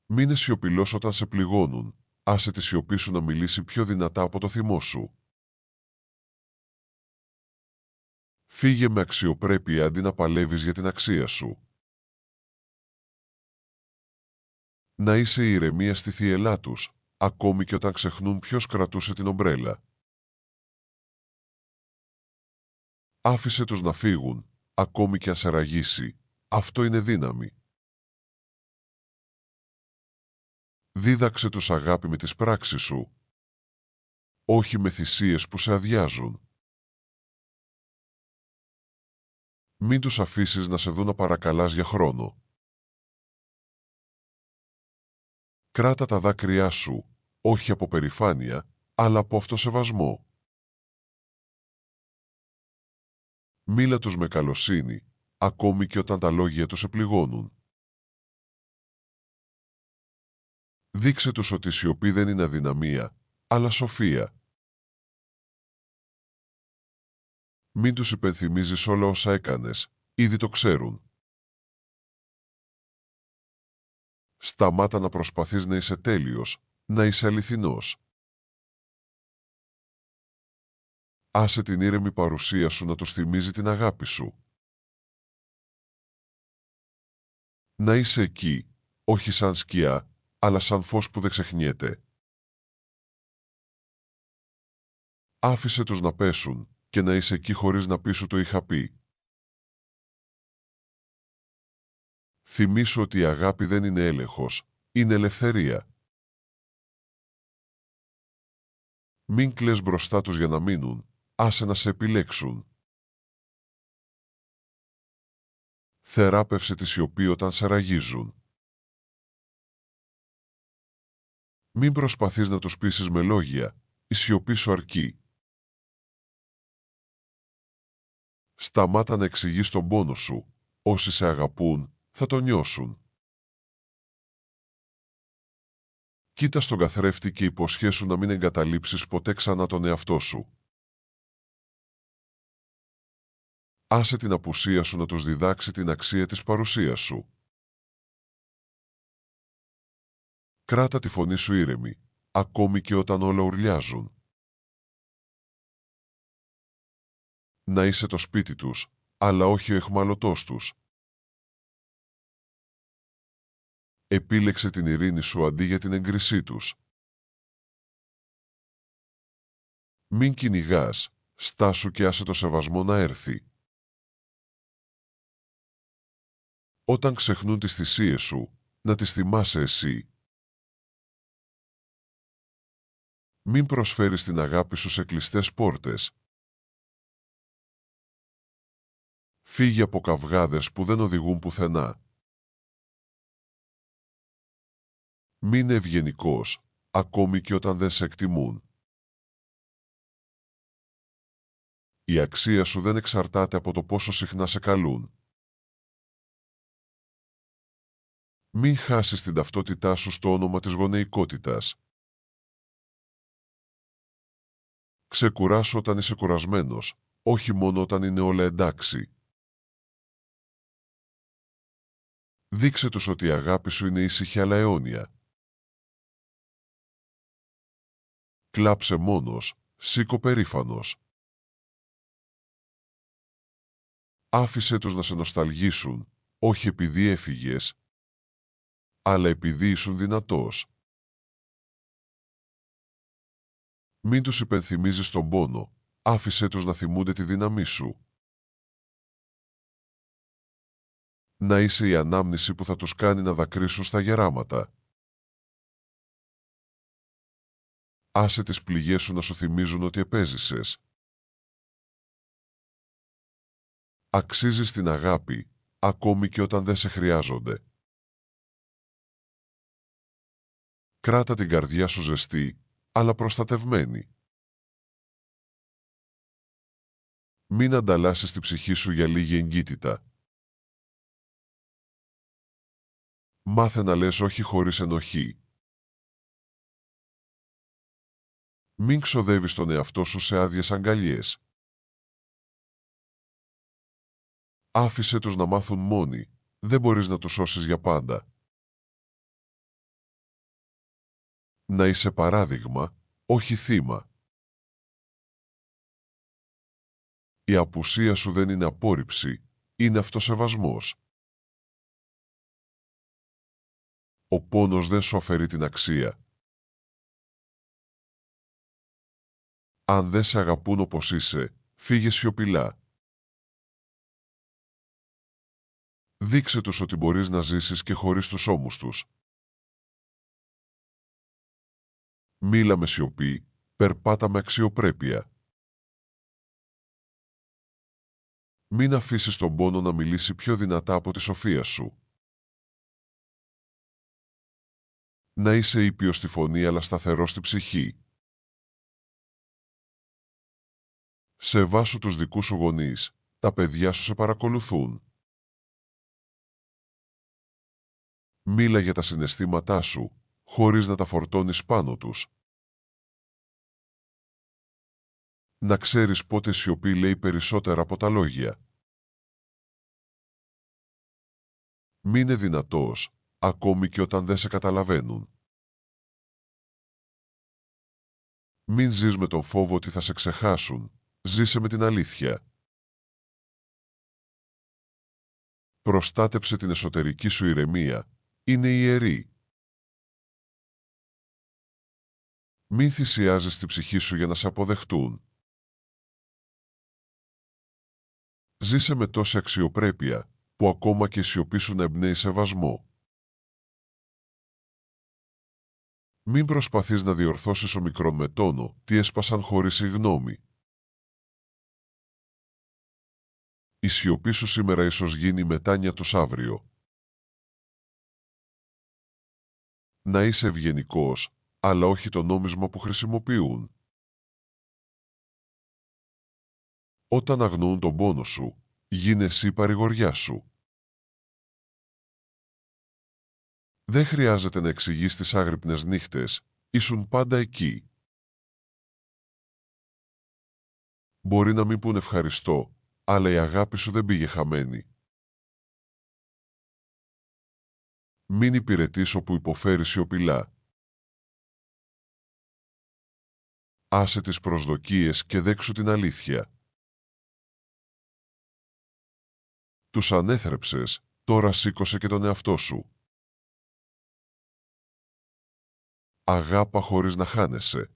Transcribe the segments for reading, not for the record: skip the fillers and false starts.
Μείνε σιωπηλός όταν σε πληγώνουν. Άσε τη σιωπή σου να μιλήσει πιο δυνατά από το θυμό σου. Φύγε με αξιοπρέπεια αντί να παλεύεις για την αξία σου. Να είσαι η ηρεμία στη θύελά τους, ακόμη και όταν ξεχνούν ποιος κρατούσε την ομπρέλα. Άφησε τους να φύγουν, ακόμη και αν σε ραγίσει. Αυτό είναι δύναμη. Δίδαξε τους αγάπη με τις πράξεις σου, όχι με θυσίες που σε αδειάζουν. Μην τους αφήσεις να σε δουν να παρακαλάς για χρόνο. Κράτα τα δάκρυά σου, όχι από περηφάνεια, αλλά από αυτοσεβασμό. Μίλα τους με καλοσύνη, ακόμη και όταν τα λόγια τους σε πληγώνουν. Δείξε τους ότι η σιωπή δεν είναι αδυναμία, αλλά σοφία. Μην τους υπενθυμίζεις όλα όσα έκανες, ήδη το ξέρουν. Σταμάτα να προσπαθείς να είσαι τέλειος, να είσαι αληθινός. Άσε την ήρεμη παρουσία σου να τους θυμίζει την αγάπη σου. Να είσαι εκεί, όχι σαν σκιά, αλλά σαν φως που δεν ξεχνιέται. Άφησε τους να πέσουν και να είσαι εκεί χωρίς να πεις σου το είχα πει. Θυμήσου ότι η αγάπη δεν είναι έλεγχος, είναι ελευθερία. Μην κλαις μπροστά τους για να μείνουν, άσε να σε επιλέξουν. Θεράπευσε τη σιωπή όταν σε ραγίζουν. Μην προσπαθείς να τους πείσεις με λόγια, η σιωπή σου αρκεί. Σταμάτα να εξηγείς τον πόνο σου, όσοι σε αγαπούν θα το νιώσουν. Κοίτα στον καθρέφτη και υποσχέσου να μην εγκαταλείψεις ποτέ ξανά τον εαυτό σου. Άσε την απουσία σου να τους διδάξει την αξία της παρουσίας σου. Κράτα τη φωνή σου ήρεμη, ακόμη και όταν όλα ουρλιάζουν. Να είσαι το σπίτι τους, αλλά όχι ο αιχμαλωτός τους. Επίλεξε την ειρήνη σου αντί για την έγκρισή τους. Μην κυνηγάς, στάσου και άσε το σεβασμό να έρθει. Όταν ξεχνούν τις θυσίες σου, να τις θυμάσαι εσύ. Μην προσφέρεις την αγάπη σου σε κλειστές πόρτες. Φύγε από καυγάδες που δεν οδηγούν πουθενά. Μείνε ευγενικός, ακόμη και όταν δεν σε εκτιμούν. Η αξία σου δεν εξαρτάται από το πόσο συχνά σε καλούν. Μην χάσεις την ταυτότητά σου στο όνομα της γονεϊκότητας. Ξεκουράσου όταν είσαι κουρασμένος, όχι μόνο όταν είναι όλα εντάξει. Δείξε τους ότι η αγάπη σου είναι ήσυχη αλλά αιώνια. Κλάψε μόνος, σήκω περήφανος. Άφησε τους να σε νοσταλγήσουν, όχι επειδή έφυγες, αλλά επειδή ήσουν δυνατός. Μην τους υπενθυμίζεις τον πόνο, άφησε τους να θυμούνται τη δύναμή σου. Να είσαι η ανάμνηση που θα τους κάνει να δακρύσουν στα γεράματα. Άσε τις πληγές σου να σου θυμίζουν ότι επέζησες. Αξίζεις την αγάπη, ακόμη και όταν δεν σε χρειάζονται. Κράτα την καρδιά σου ζεστή, αλλά προστατευμένη. Μην ανταλλάσσεις τη ψυχή σου για λίγη εγκύτητα. Μάθε να λες όχι χωρίς ενοχή. Μην ξοδεύεις τον εαυτό σου σε άδειες αγκαλιές. Άφησε τους να μάθουν μόνοι, δεν μπορείς να τους σώσεις για πάντα. Να είσαι παράδειγμα, όχι θύμα. Η απουσία σου δεν είναι απόρριψη, είναι αυτοσεβασμός. Ο πόνος δεν σου αφαιρεί την αξία. Αν δεν σε αγαπούν όπως είσαι, φύγε σιωπηλά. Δείξε τους ότι μπορείς να ζήσεις και χωρίς τους ώμους τους. Μίλα με σιωπή, περπάτα με αξιοπρέπεια. Μην αφήσεις τον πόνο να μιλήσει πιο δυνατά από τη σοφία σου. Να είσαι ήπιος στη φωνή αλλά σταθερός στη ψυχή. Σεβάσου τους δικούς σου γονείς, τα παιδιά σου σε παρακολουθούν. Μίλα για τα συναισθήματά σου, χωρίς να τα φορτώνεις πάνω τους. Να ξέρεις πότε η σιωπή λέει περισσότερα από τα λόγια. Μείνε δυνατός, ακόμη και όταν δεν σε καταλαβαίνουν. Μην ζεις με τον φόβο ότι θα σε ξεχάσουν, ζήσε με την αλήθεια. Προστάτεψε την εσωτερική σου ηρεμία, είναι ιερή. Μην θυσιάζεις την ψυχή σου για να σε αποδεχτούν. Ζήσε με τόση αξιοπρέπεια, που ακόμα και η σιωπή σου να εμπνέει σεβασμό. Μην προσπαθείς να διορθώσεις ομικρόν με τόνο τι έσπασαν χωρίς η γνώμη. Η σιωπή σου σήμερα ίσως γίνει η μετάνοια τους αύριο. Να είσαι ευγενικός, αλλά όχι το νόμισμα που χρησιμοποιούν. Όταν αγνοούν τον πόνο σου, γίνε εσύ παρηγοριά σου. Δεν χρειάζεται να εξηγείς τις άγρυπνες νύχτες, ήσουν πάντα εκεί. Μπορεί να μην πουν ευχαριστώ, αλλά η αγάπη σου δεν πήγε χαμένη. Μην υπηρετείς όπου υποφέρεις σιωπηλά. Άσε τις προσδοκίες και δέξου την αλήθεια. Τους ανέθρεψες, τώρα σήκωσε και τον εαυτό σου. Αγάπα χωρίς να χάνεσαι.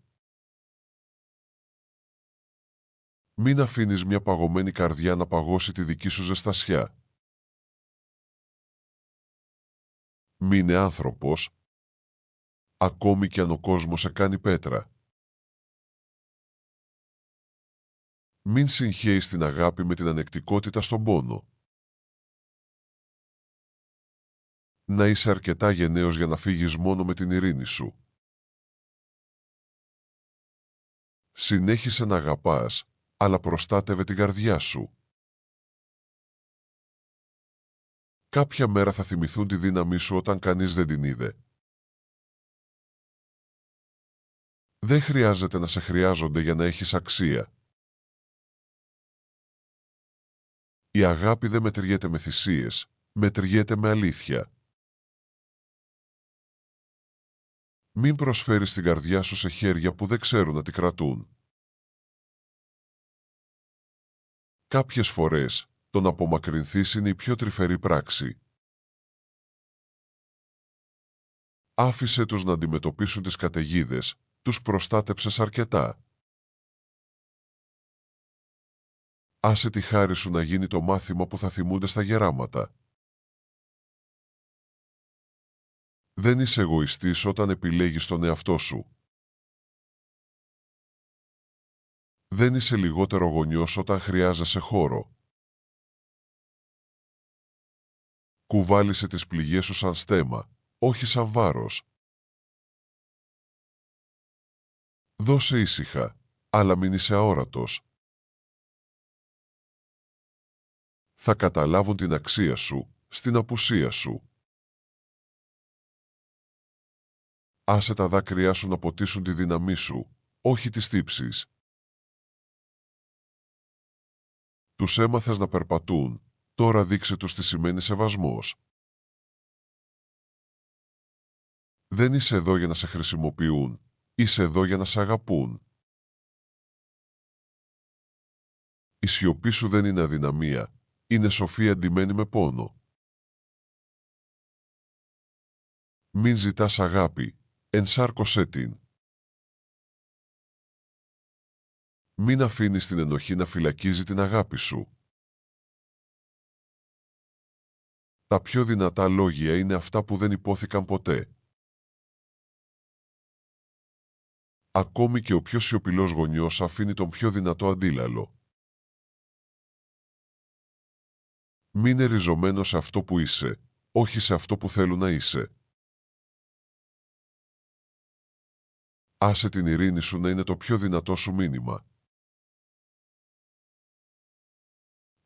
Μην αφήνεις μια παγωμένη καρδιά να παγώσει τη δική σου ζεστασιά. Μείνε άνθρωπος, ακόμη κι αν ο κόσμος σε κάνει πέτρα. Μην συγχέεις την αγάπη με την ανεκτικότητα στον πόνο. Να είσαι αρκετά γενναίος για να φύγεις μόνο με την ειρήνη σου. Συνέχισε να αγαπάς, αλλά προστάτευε την καρδιά σου. Κάποια μέρα θα θυμηθούν τη δύναμή σου όταν κανείς δεν την είδε. Δεν χρειάζεται να σε χρειάζονται για να έχεις αξία. Η αγάπη δεν μετριέται με θυσίες, μετριέται με αλήθεια. Μην προσφέρεις την καρδιά σου σε χέρια που δεν ξέρουν να τη κρατούν. Κάποιες φορές, το να απομακρυνθείς είναι η πιο τρυφερή πράξη. Άφησε τους να αντιμετωπίσουν τις καταιγίδες, τους προστάτεψες αρκετά. Άσε τη χάρη σου να γίνει το μάθημα που θα θυμούνται στα γεράματα. Δεν είσαι εγωιστής όταν επιλέγεις τον εαυτό σου. Δεν είσαι λιγότερο γονιός όταν χρειάζεσαι χώρο. Κουβάλισε τις πληγές σου σαν στέμμα, όχι σαν βάρος. Δώσε ήσυχα, αλλά μην είσαι αόρατος. Θα καταλάβουν την αξία σου, στην απουσία σου. Άσε τα δάκρυά σου να ποτίσουν τη δύναμή σου, όχι τις τύψεις. Τους έμαθες να περπατούν, τώρα δείξε τους τι σημαίνει σεβασμός. Δεν είσαι εδώ για να σε χρησιμοποιούν. Είσαι εδώ για να σε αγαπούν. Η σιωπή σου δεν είναι αδυναμία. Είναι σοφία ντυμένη με πόνο. Μην ζητάς αγάπη. Ενσάρκωσέ την. Μην αφήνεις την ενοχή να φυλακίζει την αγάπη σου. Τα πιο δυνατά λόγια είναι αυτά που δεν υπόθηκαν ποτέ. Ακόμη και ο πιο σιωπηλός γονιός αφήνει τον πιο δυνατό αντίλαλο. Μείνε ριζωμένο σε αυτό που είσαι, όχι σε αυτό που θέλουν να είσαι. Άσε την ειρήνη σου να είναι το πιο δυνατό σου μήνυμα.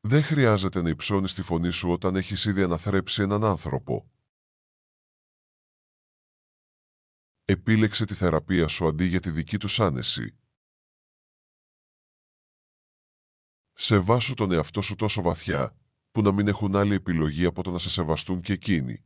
Δεν χρειάζεται να υψώνεις τη φωνή σου όταν έχεις ήδη αναθρέψει έναν άνθρωπο. Επίλεξε τη θεραπεία σου αντί για τη δική τους άνεση. Σεβάσου τον εαυτό σου τόσο βαθιά, που να μην έχουν άλλη επιλογή από το να σε σεβαστούν και εκείνοι.